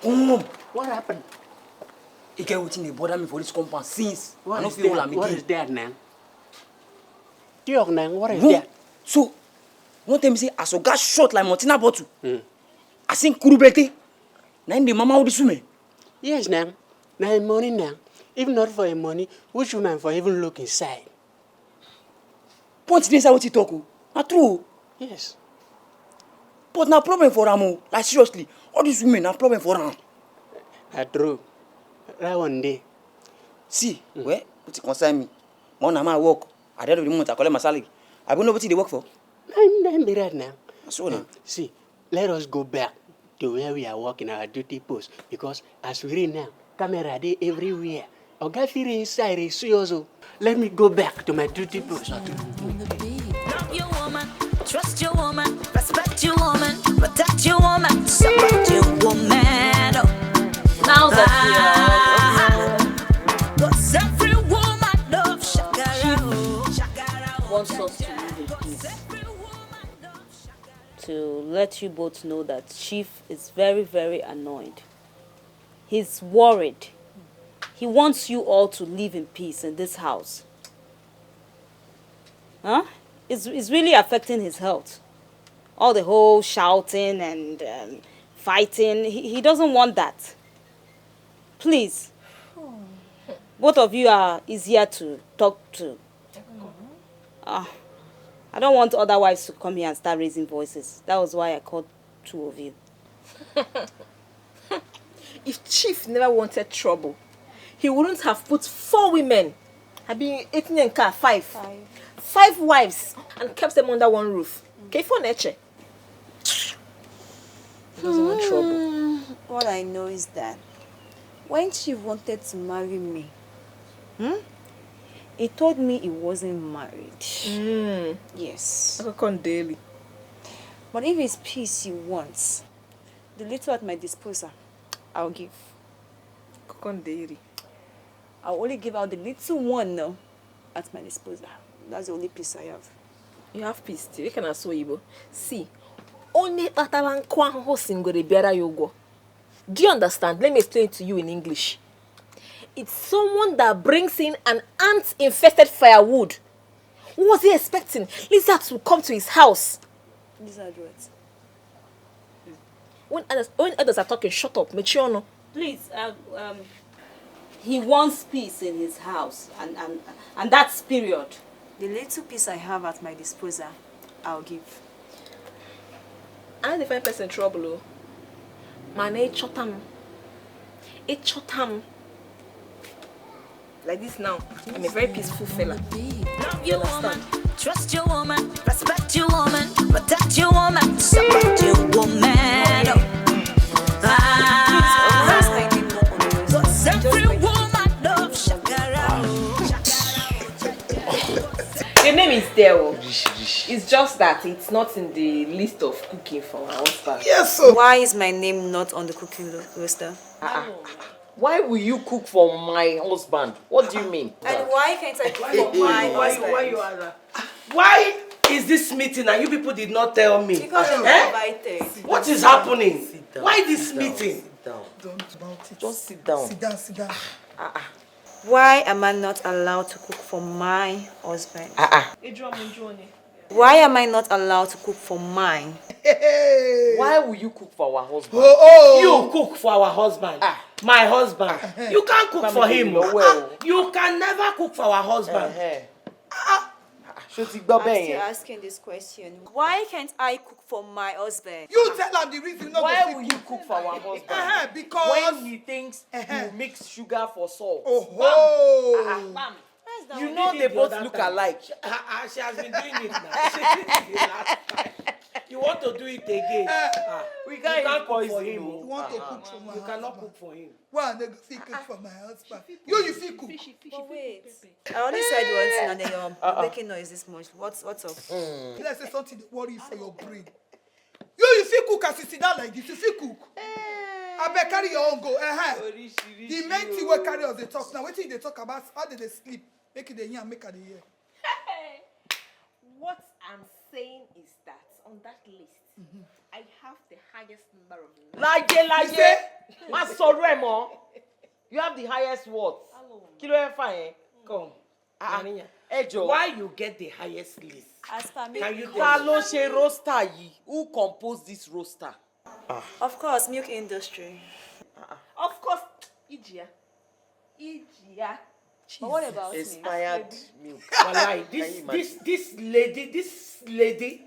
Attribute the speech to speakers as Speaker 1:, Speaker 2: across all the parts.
Speaker 1: Come.
Speaker 2: What happened?
Speaker 1: You get waiting, they bother me for this compound since.
Speaker 2: What
Speaker 1: I don't
Speaker 2: is
Speaker 1: feel
Speaker 2: that?
Speaker 1: I'm
Speaker 2: What
Speaker 1: again.
Speaker 2: is that now? What is
Speaker 1: Whoa.
Speaker 2: that?
Speaker 1: So, one time say, I saw got shot like Martina bottle. I seen Kurubete. Now the mama would swim.
Speaker 2: Yes, now. Now money now. If not for your money, which woman for even look inside?
Speaker 1: Point this out what you talk. Not true.
Speaker 2: Yes.
Speaker 1: But no problem for Ramo. Like seriously, all these women no problem for Ram.
Speaker 2: True. That one day.
Speaker 1: See, where? What it concern me? Mon am I work. At the end of the month, I collect my salary. I don't know what they work for.
Speaker 2: I'm be right now.
Speaker 1: So now.
Speaker 2: See, let us go back to where we are working our duty post because as we read now, camera day everywhere. Oga feel inside is also. Let me go back to my duty post.
Speaker 3: Love your woman, trust your woman, respect your woman, protect your woman, support your woman.
Speaker 4: Now that
Speaker 3: Cause every woman loves Shakara.
Speaker 4: wants us to live in peace, to let you both know that Chief is very, very annoyed. He's worried. He wants you all to live in peace in this house. Huh? It's really affecting his health. All the whole shouting and fighting. He doesn't want that. Please. Both of you are easier to talk to. I don't want other wives to come here and start raising voices. That was why I called two of you.
Speaker 5: If Chief never wanted trouble, he wouldn't have put 4 women. I've been 18 and car 5. 5 wives and kept them under one roof. Okay, for nature. He doesn't want trouble.
Speaker 6: All I know is that when Chief wanted to marry me, he told me he wasn't married. Yes.
Speaker 5: I can daily.
Speaker 6: But if it's peace he wants, the little at my disposal, I'll give.
Speaker 5: Can daily.
Speaker 6: I'll only give out the little one now at my disposal. That's the only peace I have.
Speaker 5: You have peace too. You can also Igbo. See, only tatalan kwanho singore biara yogo. Do you understand? Let me explain it to you in English. It's someone that brings in an ant-infested firewood. What was he expecting? Lizards will come to his house.
Speaker 6: Lizard what?
Speaker 5: When others are talking, shut up. Mechiano.
Speaker 4: Please, he wants peace in his house, and that's period.
Speaker 6: The little peace I have at my disposal, I'll give.
Speaker 5: I don't find person trouble. Oh. Man, chotam. Like this now. I'm a very peaceful fella.
Speaker 3: Love your woman, trust your woman, respect your woman, protect your woman, support your woman. Cause every woman loves Shakara.
Speaker 5: The name is there. It's just that it's not in the list of cooking for my husband.
Speaker 1: Yes, sir.
Speaker 6: Why is my name not on the cooking roster?
Speaker 7: Why will you cook for my husband? What do you mean?
Speaker 6: And why can't I cook for my husband?
Speaker 8: Why is this meeting and you people did not tell me?
Speaker 6: Because I'm invited.
Speaker 8: What is happening? Why this meeting?
Speaker 7: Sit down.
Speaker 1: Don't about it.
Speaker 7: Just sit down.
Speaker 1: Sit down.
Speaker 6: Why am I not allowed to cook for my husband?
Speaker 3: Why am I not allowed to cook for mine?
Speaker 7: Why will you cook for our husband?
Speaker 8: You cook for our husband. My husband. You can't cook for him. You can never cook for our husband.
Speaker 6: I'm still asking this question. Why can't I cook for my husband?
Speaker 1: You tell him the reason.
Speaker 7: Why will you cook for our husband?
Speaker 1: Because
Speaker 7: when he thinks you mix sugar for salt. You know they both look alike.
Speaker 8: She has been doing it now. She did it last time. You want to do it again?
Speaker 7: We
Speaker 8: You can't cook for him.
Speaker 1: You want to cook for my
Speaker 8: You cannot
Speaker 1: husband.
Speaker 8: cook for him.
Speaker 1: Well, they feel cook for my husband. You feel cook.
Speaker 6: But wait. I only said one thing and then you're making noise this much. What's up?
Speaker 1: Let's say something that worry you for your brain. You feel cook as you sit down like this. You feel cook. I bet carry your own go. The main thing we carry us they talk now. What thing they talk about? How did they sleep? Make it the year, make it the year.
Speaker 5: What I'm saying is that on that list, I have the highest number of
Speaker 7: You have the highest what? Kilo fine.
Speaker 8: Come.
Speaker 7: Why
Speaker 8: you get the highest list?
Speaker 6: As per me,
Speaker 8: Can you tell me?
Speaker 7: Taloshe roster yi? Who composed this roster?
Speaker 6: of course, milk industry.
Speaker 5: Of course, Ijia. But what about me?
Speaker 7: Expired milk.
Speaker 8: Wallahi, this lady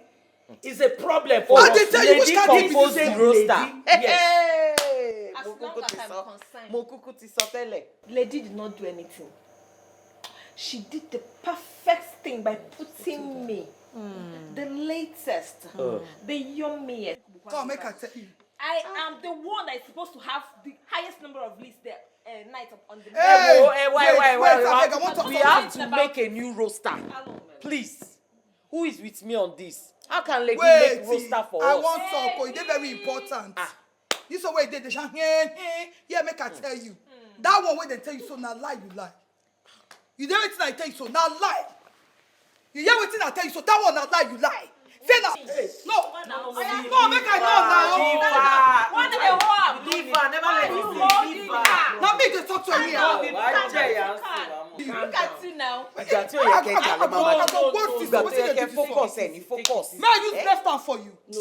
Speaker 8: is a problem for
Speaker 1: I
Speaker 8: us.
Speaker 1: did tell you which
Speaker 8: Lady
Speaker 1: kind of
Speaker 8: composed
Speaker 1: business
Speaker 8: the
Speaker 7: roster.
Speaker 8: roster. Yes.
Speaker 5: As long as I'm concerned,
Speaker 7: Mokuku ti sọ tẹ́lẹ̀.
Speaker 5: Lady did not do anything. She did the perfect thing by putting me, the latest, the yummiest.
Speaker 1: Come, make I tell you.
Speaker 5: I am the one that is supposed to have the highest number of lists there night on the
Speaker 1: Hey,
Speaker 7: Wait,
Speaker 1: I want to
Speaker 7: We
Speaker 1: talk
Speaker 7: have
Speaker 1: something.
Speaker 7: to make a new roster. Please. Who is with me on this? How can lady
Speaker 1: Wait,
Speaker 7: make roster for
Speaker 1: I
Speaker 7: us?
Speaker 1: want to talk. It's very important. You saw where they did the yeah, make I tell you. That one where they tell you so now lie you lie. You hear what I tell you so now lie. You hear what I tell you so that one now lie you lie. Say now. No, make I know now.
Speaker 8: Leave her, never let me leave her.
Speaker 1: Now make you talk to me.
Speaker 5: Look at you now.
Speaker 7: Ìgbà tí ó yẹ kẹ́ jalè máa ma
Speaker 1: Ìgbà
Speaker 7: ìgbà tó yẹ kẹ́ focus ẹ̀ ní focus.
Speaker 1: May I use less time for you?
Speaker 8: No,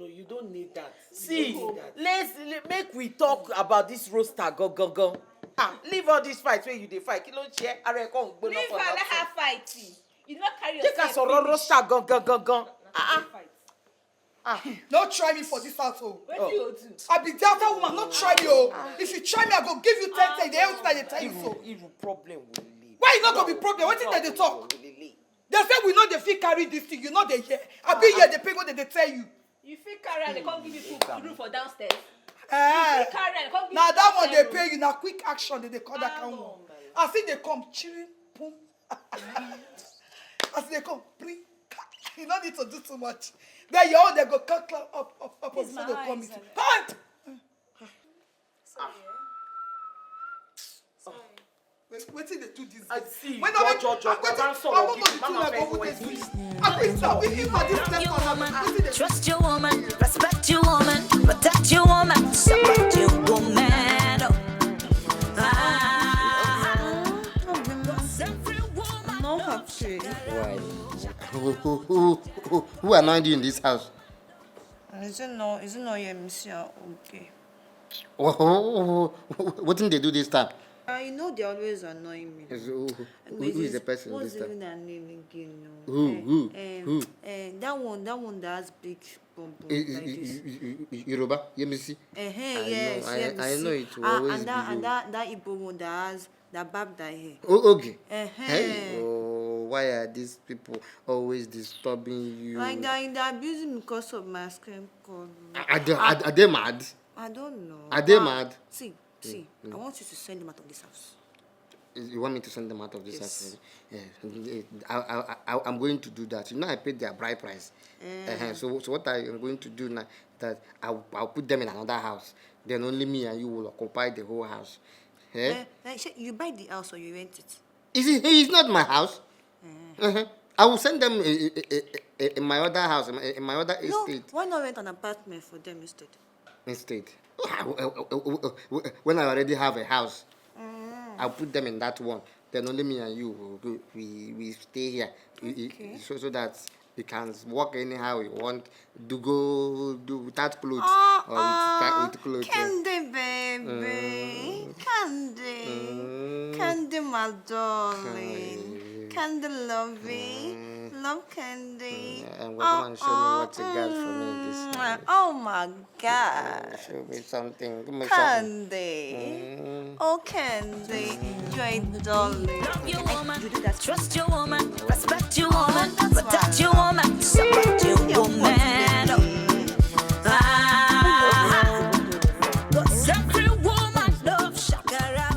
Speaker 8: you don't need that.
Speaker 7: See, let's make we talk about this roster go. Leave all this fight where you dey fight. Kí ló ń ṣe? Ara ẹ̀ kọ́ ń gbóná
Speaker 5: Leave
Speaker 7: for
Speaker 5: her, let
Speaker 7: nothing.
Speaker 5: her fight. You not carry
Speaker 7: Jẹ́ ká
Speaker 5: yourself.
Speaker 7: sọ̀rọ̀ roster gan.
Speaker 1: Don't try me for this household.
Speaker 5: What do you do?
Speaker 1: I be the other woman, not try me. If you try me, I go give you 10 things. They everything that they tell you so.
Speaker 7: Irú problem wo lele?
Speaker 1: Why you not gonna be problem? What is that they talk? They say we know they fit carry this thing. You know they hear. I be here. They pay what they tell you.
Speaker 5: You feel carry and they can't give you food to do for downstairs.
Speaker 1: Eh.
Speaker 5: You carry and they can't give
Speaker 1: Now
Speaker 5: you
Speaker 1: that one they
Speaker 5: food.
Speaker 1: pay you. Now quick action. They call that kind one. I see they come chilling. Boom. I see they come. Bring. You don't need to do too much. Then you all they go cut up
Speaker 6: It's
Speaker 1: before
Speaker 6: my
Speaker 1: they come
Speaker 6: eyes,
Speaker 1: meet you. Pant. Wait till they do this.
Speaker 7: I see.
Speaker 1: When I
Speaker 7: George,
Speaker 1: I'm not going to do like over this week. I will stop. If you for this next one, I'm waiting.
Speaker 3: Trust your woman, respect your woman, protect your woman, support your woman.
Speaker 6: I'm not happy.
Speaker 9: Why? Who annoyed you in this house?
Speaker 6: Is it not your Mr. Okay?
Speaker 9: What did they do this time?
Speaker 6: You know they always annoy me.
Speaker 9: Who is the person
Speaker 6: What's
Speaker 9: this time?
Speaker 6: even her name again?
Speaker 9: Who?
Speaker 6: That one that has big bum like this.
Speaker 9: Yoruba? Yemisi?
Speaker 6: Yes,
Speaker 9: I know it will always
Speaker 6: and
Speaker 9: be you.
Speaker 6: that Igbo one that has that barb that hair.
Speaker 9: Oh, okay.
Speaker 6: Hey.
Speaker 9: Oh, why are these people always disturbing you?
Speaker 6: Like they're abusing me because of my skin color.
Speaker 9: Are they mad?
Speaker 6: I don't know.
Speaker 9: Are they mad?
Speaker 6: See, I want you to send them out of this house.
Speaker 9: You want me to send them out of this
Speaker 6: Yes.
Speaker 9: house? Yeah. I'm going to do that. You know, I paid their bride price. So what I am going to do now is that I'll put them in another house. Then only me and you will occupy the whole house.
Speaker 6: You buy the house or you rent it?
Speaker 9: It's not my house. I will send them in my other house, in my other estate.
Speaker 6: Why not rent an apartment for them instead?
Speaker 9: Instead. When I already have a house, I'll put them in that one. Then only me and you we stay here.
Speaker 6: Okay.
Speaker 9: So that you can walk anyhow you want. Do without clothes or with clothes.
Speaker 6: Candy, baby. Candy, my darling. Candy, lovey. Love candy.
Speaker 9: And we're going to show me what you got for me this time.
Speaker 6: Oh my God.
Speaker 9: Show me something. Give me
Speaker 6: Candy. Oh, Candy. You're a darling.
Speaker 3: Love your woman, trust your woman, respect your woman, protect your woman, support your woman. Cause every woman loves Shakara.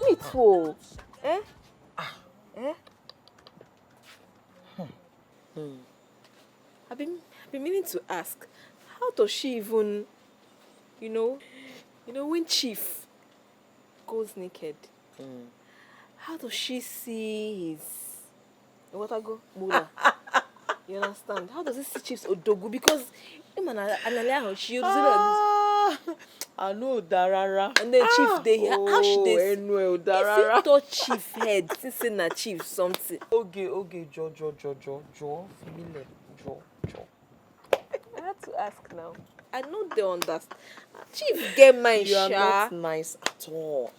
Speaker 5: Me too. I've been meaning to ask, how does she even, when Chief goes naked, how does she see What I go? Bula. You understand? How does it see Chief's Odogu? Because
Speaker 7: I know Darara.
Speaker 5: and then Chief they how should they
Speaker 7: Anyway,
Speaker 5: if
Speaker 7: Darara.
Speaker 5: you touch Chief head, since na Chief something.
Speaker 7: Okay, Jo, familiar, Jo.
Speaker 5: I had to ask now. I know they understand. Chief get mind,
Speaker 7: You are
Speaker 5: sha.
Speaker 7: not nice at all.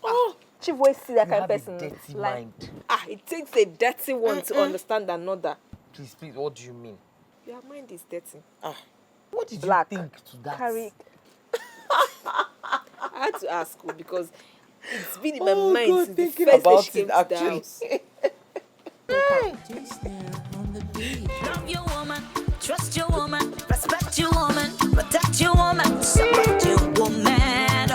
Speaker 5: Chief always see that
Speaker 7: You
Speaker 5: kind of
Speaker 7: have a
Speaker 5: person.
Speaker 7: dirty
Speaker 5: Like,
Speaker 7: mind.
Speaker 5: it takes a dirty one to understand another.
Speaker 7: Please, what do you mean?
Speaker 5: Your mind is dirty.
Speaker 7: What did
Speaker 5: Black.
Speaker 7: you think to that?
Speaker 5: Carry. I had to ask you because it's been in my mind since the
Speaker 7: thinking
Speaker 5: first day
Speaker 7: about
Speaker 5: she came
Speaker 7: it,
Speaker 5: to the
Speaker 7: actually.
Speaker 5: house.
Speaker 3: Love your woman, trust your woman, respect your woman, protect your woman, support your woman.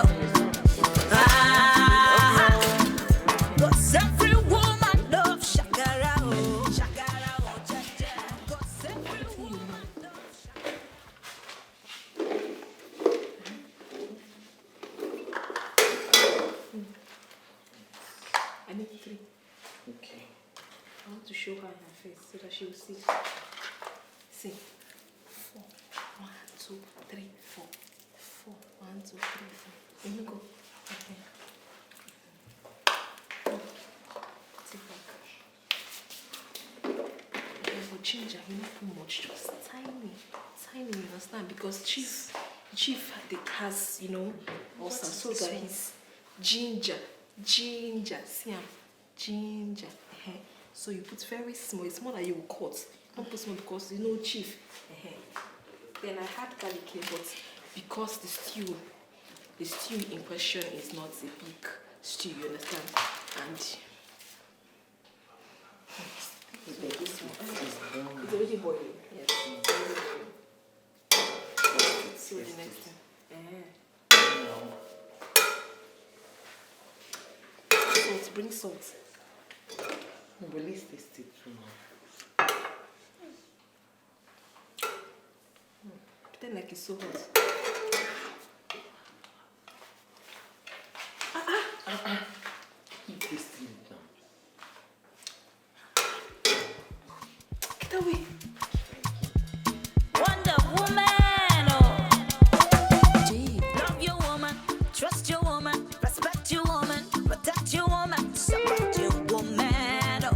Speaker 3: Cause every woman loves Shakara, oh, Shakara, oh, Jaja. Cause every woman loves
Speaker 5: I need 3.
Speaker 7: Okay.
Speaker 5: I want to show her in her face so that she will see. See. 4. 1, 2, 3, 4. 4. 1, 2, 3, 4. Let me go. Okay. Take back. Okay, but ginger, you not too much, just tiny. Tiny, you understand? Because Chief has, also so that he's ginger. See him. Ginger. So you put very small. It's more like you will cut. Don't put small because Chief. Then I had garlic here, but because the stew in question is not a big stew, you understand? And it's already boiling. Yes. It's already boiling. So the next time. Salt, bring salt.
Speaker 7: Release this too much.
Speaker 5: Pretend like it's so hot.
Speaker 7: Keep this thing down.
Speaker 5: Get away.
Speaker 3: Wonder Woman, oh. Love your woman, trust your woman, respect your woman, protect your woman, support your woman, oh.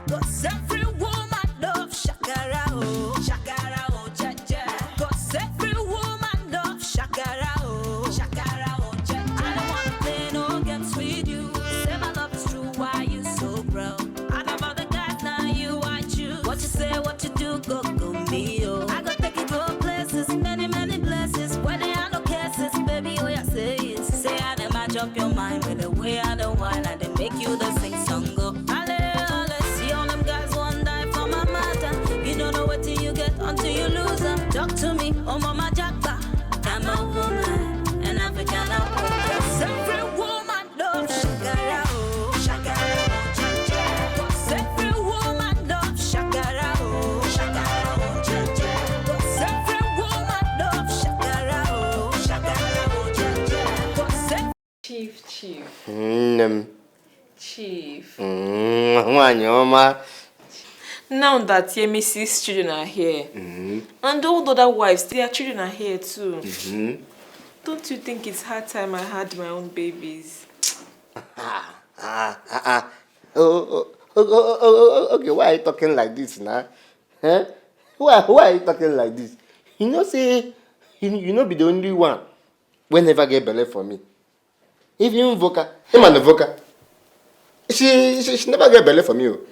Speaker 3: Cause every woman loves Shakara, oh. Shakara, oh, Jaja. Cause every woman loves Shakara, oh. Shakara, oh, Jaja. I don't wanna play no games with you. Say my love is true, why you so proud? I don't bother guys, now you I choose. What you say, what you do, go me, oh. I go take you go places, many places, where there are no cases, baby, oh yeah, say it. Say I never match up your mind with the way I don't whine, and they make you the sing song go. Ale, see all them guys one die for my matter. You don't know what till you get until you lose them. Talk to me, oh mama Jacka. I'm a woman, an African woman. Cause every woman loves Shakara, oh, Shakara, oh, Jaja. Cause every woman loves Shakara, oh, Shakara, oh, Jaja. Cause every woman loves Shakara, oh, Shakara, oh, Jaja. Cause every
Speaker 5: Chief.
Speaker 9: Nwanyị ọma.
Speaker 5: Now that Yemisi's children are here, and all the other wives, their children are here too. Don't you think it's hard time I had my own babies?
Speaker 9: Okay, why are you talking like this now? Huh? Why are you talking like this? You know, say, you know, be the only one when never get belly for me. If you Voka, him and the Voka, she never get belly from you.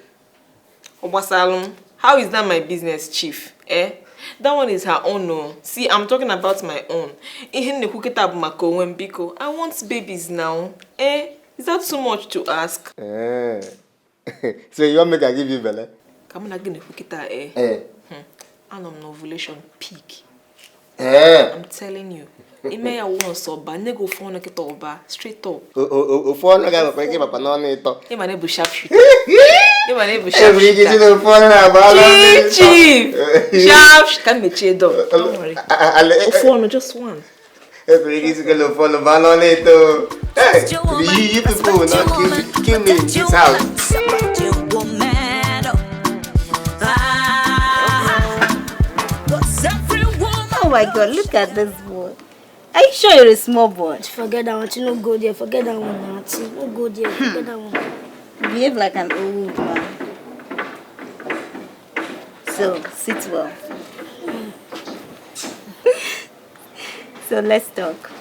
Speaker 5: Obasalum, how is that my business, Chief? That one is her own, no. See, I'm talking about my own. I want babies now. Is that too much to ask?
Speaker 9: So you want me to give you belly?
Speaker 5: Come on, again, I'm on ovulation peak. I'm telling you. Ime ya won so ba nego phone na kita oba straight up.
Speaker 9: Phone na ga ko ke papa no na ito.
Speaker 5: E ma na bu sharp shooter. E ma na bu sharp
Speaker 9: Every
Speaker 5: shooter.
Speaker 9: get the phone na ba.
Speaker 5: Chief. Sharp can me chedo. Don't worry. Phone just one.
Speaker 9: Every get the phone ba no na ito. Hey, you people will not kill me in this house.
Speaker 4: Oh my God, look at this boy. Are you sure you're a small boy?
Speaker 10: Forget that one. You no go there. Forget that one. Auntie. No go there. Forget that one.
Speaker 4: Behave like an old man. So, sit well. So, let's talk.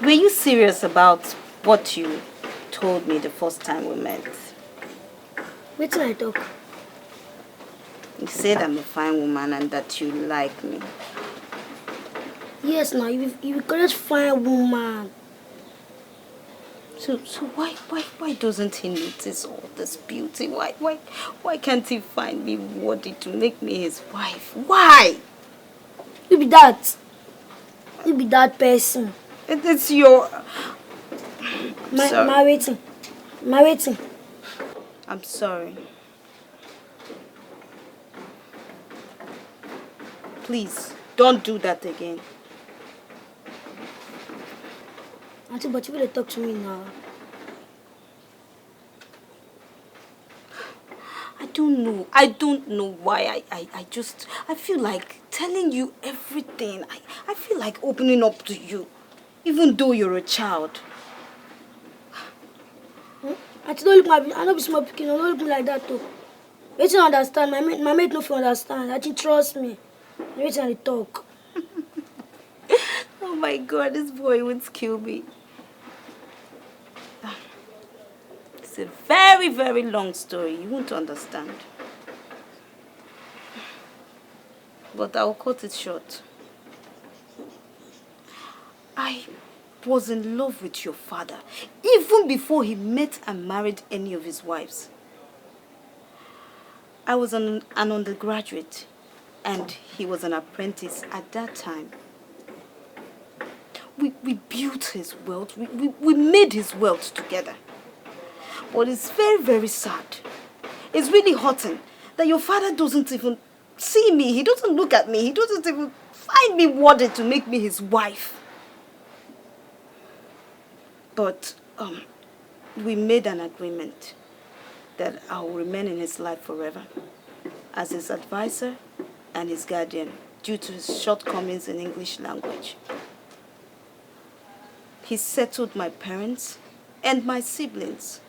Speaker 4: Were you serious about what you told me the first time we met?
Speaker 10: Wait till I talk.
Speaker 4: You said I'm a fine woman and that you like me.
Speaker 10: Yes, now you correct fine woman.
Speaker 4: So why doesn't he notice all this beauty? Why can't he find me worthy to make me his wife? Why?
Speaker 10: You be that. You be that person.
Speaker 4: It's your...
Speaker 10: My waiting. My waiting.
Speaker 4: I'm sorry. Please, don't do that again.
Speaker 10: Auntie, but you will talk to me now.
Speaker 4: I don't know why I feel like telling you everything. I feel like opening up to you, even though you're a child.
Speaker 10: Auntie, don't look I know be small picking. Don't look me like that too. You don't understand. My mate no feel understand. Auntie, trust me. You wait and talk.
Speaker 4: Oh my God, this boy would kill me. It's a very, very long story. You won't understand. But I'll cut it short. I was in love with your father, even before he met and married any of his wives. I was an undergraduate, and he was an apprentice at that time. We built his wealth. We made his wealth together. But it's very, very sad. It's really hurting that your father doesn't even see me. He doesn't look at me. He doesn't even find me worthy to make me his wife. But we made an agreement that I will remain in his life forever as his advisor and his guardian due to his shortcomings in English language. He settled my parents and my siblings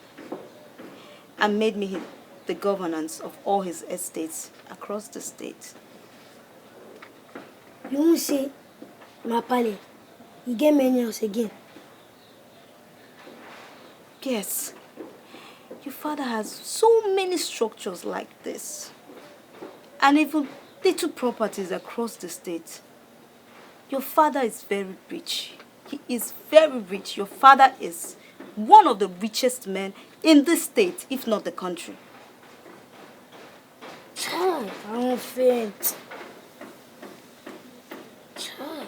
Speaker 4: and made me the governance of all his estates across the state.
Speaker 10: You won't say, my pale, you get many else again.
Speaker 4: Yes. Your father has so many structures like this. And even little properties across the state. Your father is very rich. He is very rich. Your father is one of the richest men in this state, if not the country.
Speaker 10: Child, I won't faint. Child,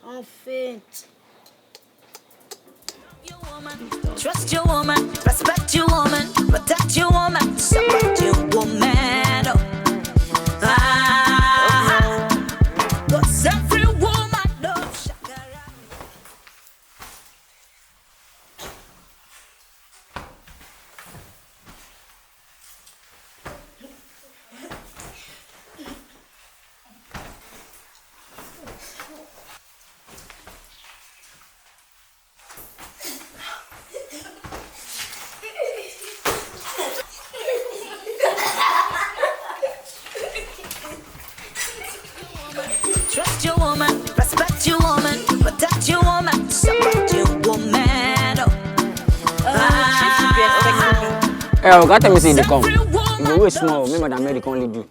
Speaker 10: I won't faint.
Speaker 3: Trust your woman, respect your woman, protect your woman, support your woman. Cause every woman loves Shakara. Trust your woman, respect your woman, protect your woman, support your woman.
Speaker 11: I got to see the come. The way small, remember that Mary can only do.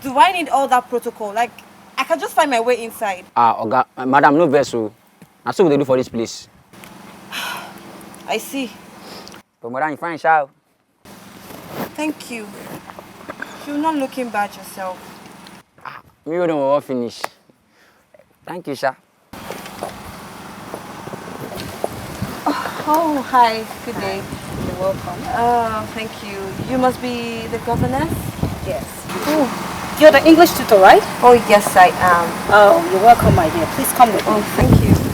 Speaker 6: Do I need all that protocol? Like, I can just find my way inside.
Speaker 11: Oga, madam, no vessel. That's what they do for this place.
Speaker 6: I see.
Speaker 11: But madam, you find shout.
Speaker 6: Thank you. You're not looking bad yourself.
Speaker 11: Me don't all finish. Thank you, sir.
Speaker 6: Oh, hi. Good day. You're welcome. Thank you. You must be the governess? Yes.
Speaker 4: Oh, you're the English tutor, right?
Speaker 6: Oh, yes, I am.
Speaker 4: Oh, you're welcome, my dear. Please come with me.
Speaker 6: Oh, thank you.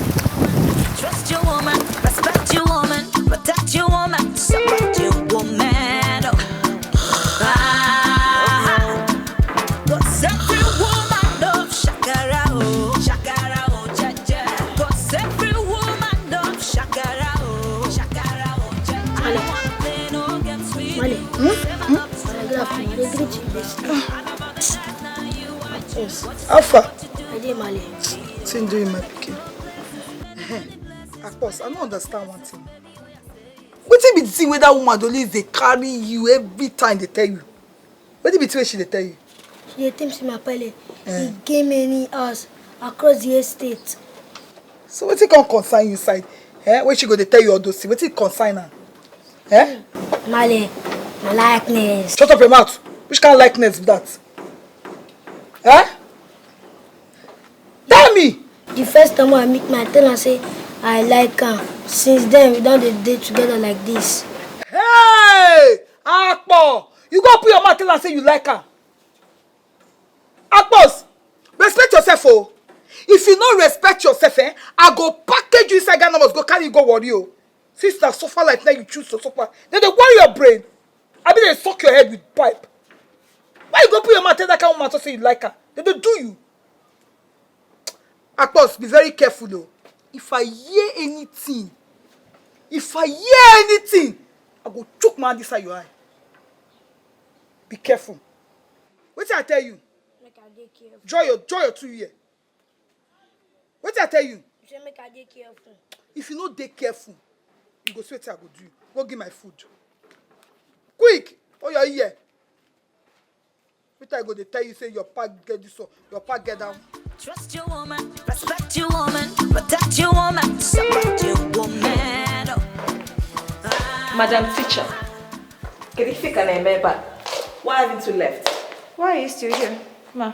Speaker 10: Good afternoon. They greet you this.
Speaker 1: Alpha.
Speaker 10: I did Mali.
Speaker 1: What's in doing, my pikin? Of course, I don't understand one thing. What be the thing where that woman always they carry you every time they tell you? What be the way she they tell you?
Speaker 10: She tempts my pilot. He gave me any house across the estate.
Speaker 1: So what it can consign you side? When she go they tell you all those things? What it consign her?
Speaker 10: Mali, my likeness.
Speaker 1: Shut up your mouth. Which kind of likeness is that? Tell me.
Speaker 10: The first time I meet my tell her say I like her. Since then we don't date together like this.
Speaker 1: Hey! Akpo! You go put your mouth tell her say you like her. Akpos! Respect yourself, oh. If you don't respect yourself, I go package you inside Ghana, must go carry you go worry you. Sister, suffer like now you choose to suffer. Then they worry your brain. I mean they suck your head with pipe. Why you go put your mouth tell that kind of man to say you like her? They don't do you. Akpos, be very careful though. If I hear anything, I go choke my hand inside your eye. Be careful. What did I tell you? Draw your 2 years. What did I tell you?
Speaker 10: You say make I dey careful.
Speaker 1: If you no dey careful, you go see what I go do. Go give my food. Quick! Oh, you're here. What I go to tell you say your pack get this one, your pack get down.
Speaker 3: Trust your woman, respect your woman, protect your woman, support your woman.
Speaker 5: Madam Teacher, why haven't you left?
Speaker 6: Why are you still here? Ma.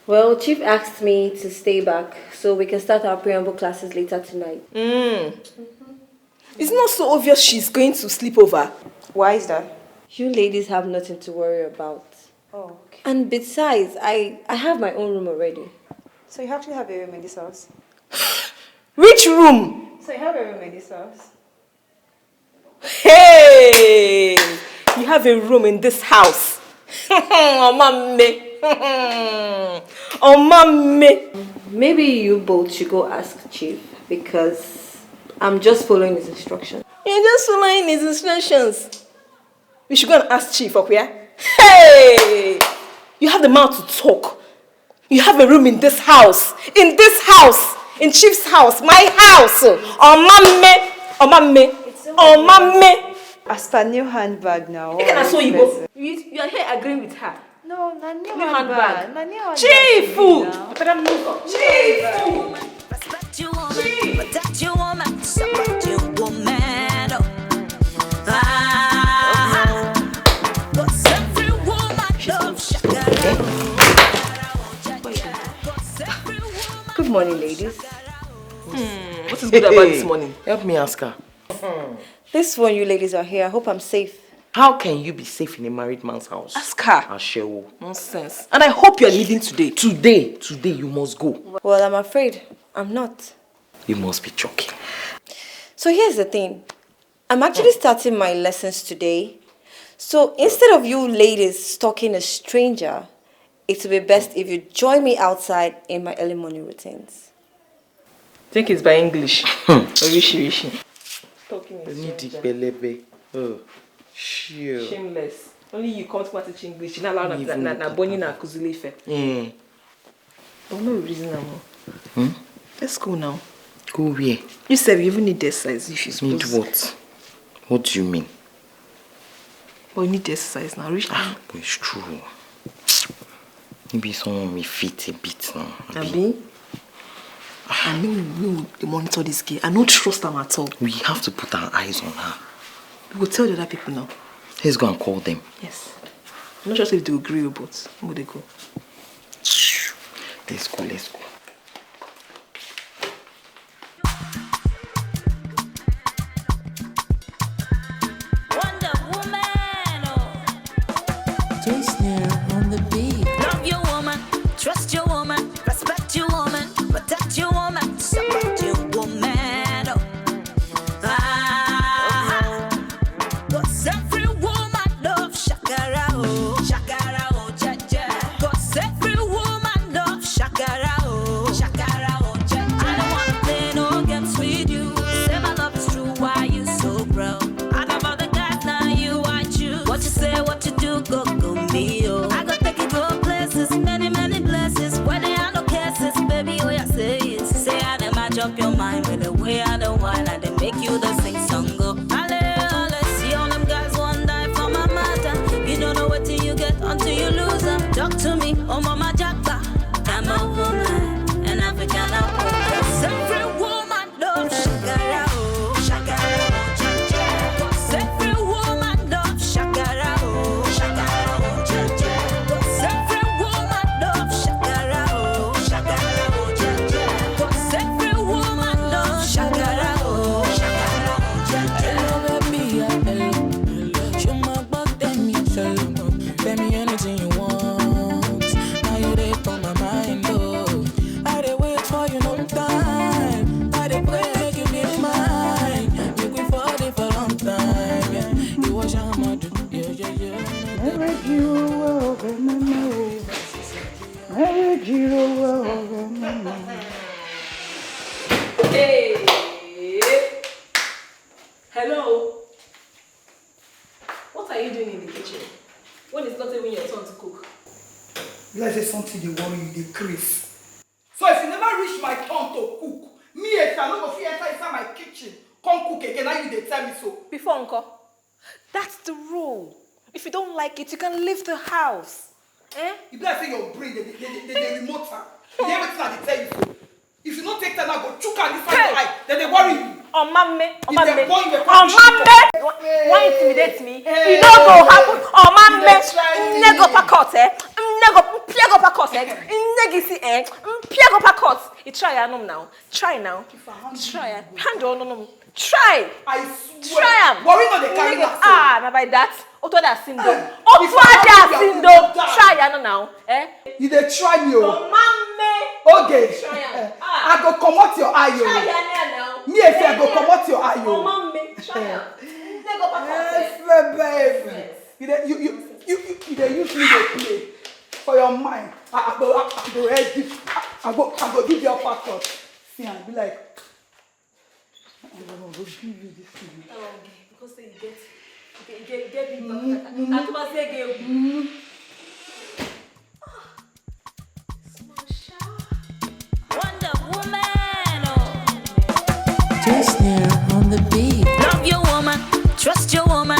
Speaker 12: Well, Chief asked me to stay back so we can start our preamble classes later tonight.
Speaker 5: It's not so obvious she's going to sleep over.
Speaker 6: Why is that?
Speaker 12: You ladies have nothing to worry about.
Speaker 6: Oh, okay.
Speaker 12: And besides, I have my own room already.
Speaker 6: So you actually have a room in this house?
Speaker 5: Which room?
Speaker 6: So you have a room in this house?
Speaker 5: Hey! You have a room in this house. Oh, mommy. Oh, mommy.
Speaker 12: Maybe you both should go ask Chief because I'm just following his instructions.
Speaker 5: You're just following his instructions. We should go and ask Chief, okay? Hey! You have the mouth to talk. You have a room in this house. In this house. In Chief's house. My house. Oh, mommy. Oh, mommy. Oh, mommy.
Speaker 6: As per new handbag now.
Speaker 5: You are here agreeing with her.
Speaker 6: No, not new
Speaker 5: handbag.
Speaker 6: Not new handbag.
Speaker 5: Chief! Chief!
Speaker 3: Respect your woman, protect your woman, support your woman. Cause every woman loves Shakara.
Speaker 12: Good morning, ladies.
Speaker 5: What is good about this morning?
Speaker 7: Help me ask her.
Speaker 12: This one, you ladies are here. I hope I'm safe.
Speaker 7: How can you be safe in a married man's house?
Speaker 5: Ask her.
Speaker 7: Ashewo.
Speaker 5: Nonsense. And I hope you are leaving today.
Speaker 7: Today you must go.
Speaker 12: Well, I'm afraid I'm not.
Speaker 7: You must be joking.
Speaker 12: So here's the thing. I'm actually starting my lessons today. So instead of you ladies stalking a stranger, it would be best if you join me outside in my early morning routines.
Speaker 5: Think it's by English. Rishi. Talking
Speaker 7: Belebe. Oh, sure.
Speaker 5: Shameless. Only you come to teach English. You're not allowed na boni na kuzulife. But no reason now. Let's go now.
Speaker 7: Go where?
Speaker 5: You said you even need exercise if you're supposed.
Speaker 7: Need what? What do you mean?
Speaker 5: But you need exercise now. Reach now.
Speaker 7: But it's true. Maybe someone will fit a bit now.
Speaker 5: Abi? I know we monitor this girl. I don't trust them at all.
Speaker 7: We have to put our eyes on her.
Speaker 5: We will tell the other people now.
Speaker 7: Let's go and call them.
Speaker 5: Yes. I'm not sure if they will agree, but where they go?
Speaker 7: Let's go.
Speaker 3: Wonder Woman.
Speaker 13: Just now on the beat.
Speaker 3: Love your woman, trust your woman, respect your woman, protect your woman, support your woman. Cause every woman loves Shakara, oh, Shakara, oh, Jaja. Cause every woman loves Shakara, oh. up your mind with the way I don't whine and they make you the sing song go. Ale, see all them guys one die for my matter. You don't know what till you get until you lose them. Talk to me, oh mama Jacka. I'm a woman, an African woman. Every woman loves Shakara, oh Shakara, oh Jaja. Every woman loves Shakara, oh Shakara, oh Jaja. Every woman loves Shakara, oh Shakara, oh Jaja. Every woman loves Shakara, oh Shakara, oh Jaja.
Speaker 13: Hello, baby, hello. Show my buck, tell me, tell me anything you want. Now you dey on my mind, oh. I dey wait for you long time. I dey pray make you be mine. Make we fall in for long time, yeah. You wash out my do, yeah.
Speaker 1: Marriage you over memory. Marriage you over memory.
Speaker 5: Hey. Hello. What are you doing in the kitchen? When it's not even your turn to cook.
Speaker 1: Let's say something they worry you, they craze. So if you never reach my turn to cook, me if I no go fit enter inside my kitchen, come cook again, now you they tell me so.
Speaker 5: Before Uncle, that's the rule. If you don't like it, you can leave the house. Eh?
Speaker 1: You better say your brain, they remote her. You hear everything I tell you so. If you don't take time, I go choke and this your eye, then they worry you.
Speaker 5: Oh, mamma.
Speaker 1: If they born you,
Speaker 5: Oh, mamma. Why intimidate me? It don't go happen. Oh, mamma. Nego pakot, eh? Nego piego pakot, eh? Negisi, eh? Piego pakot. You try, I know now. Try now. Try. Hand on, no. Try.
Speaker 1: I swear.
Speaker 5: Try am.
Speaker 1: Worry not the carry that.
Speaker 5: Ah, now by that. Otwada sindo. Otwada sindo. Try, I know now. Eh?
Speaker 1: You dey try me, oh.
Speaker 5: Oh, mamma.
Speaker 1: Okay. I go comot your eye, oh.
Speaker 5: Try now.
Speaker 1: Me if I go comot your eye,
Speaker 5: Oh,
Speaker 1: oh.
Speaker 5: mamma. Try am. Nego pakot, eh?
Speaker 1: Baby. You dey use me to play for your mind. I go give you a passport. See, and be like, I'm gonna go give you this thing.
Speaker 5: Because you get big back. I must say,
Speaker 3: Wonder Woman, oh.
Speaker 13: Just now on the beat.
Speaker 3: Love your woman, trust your woman.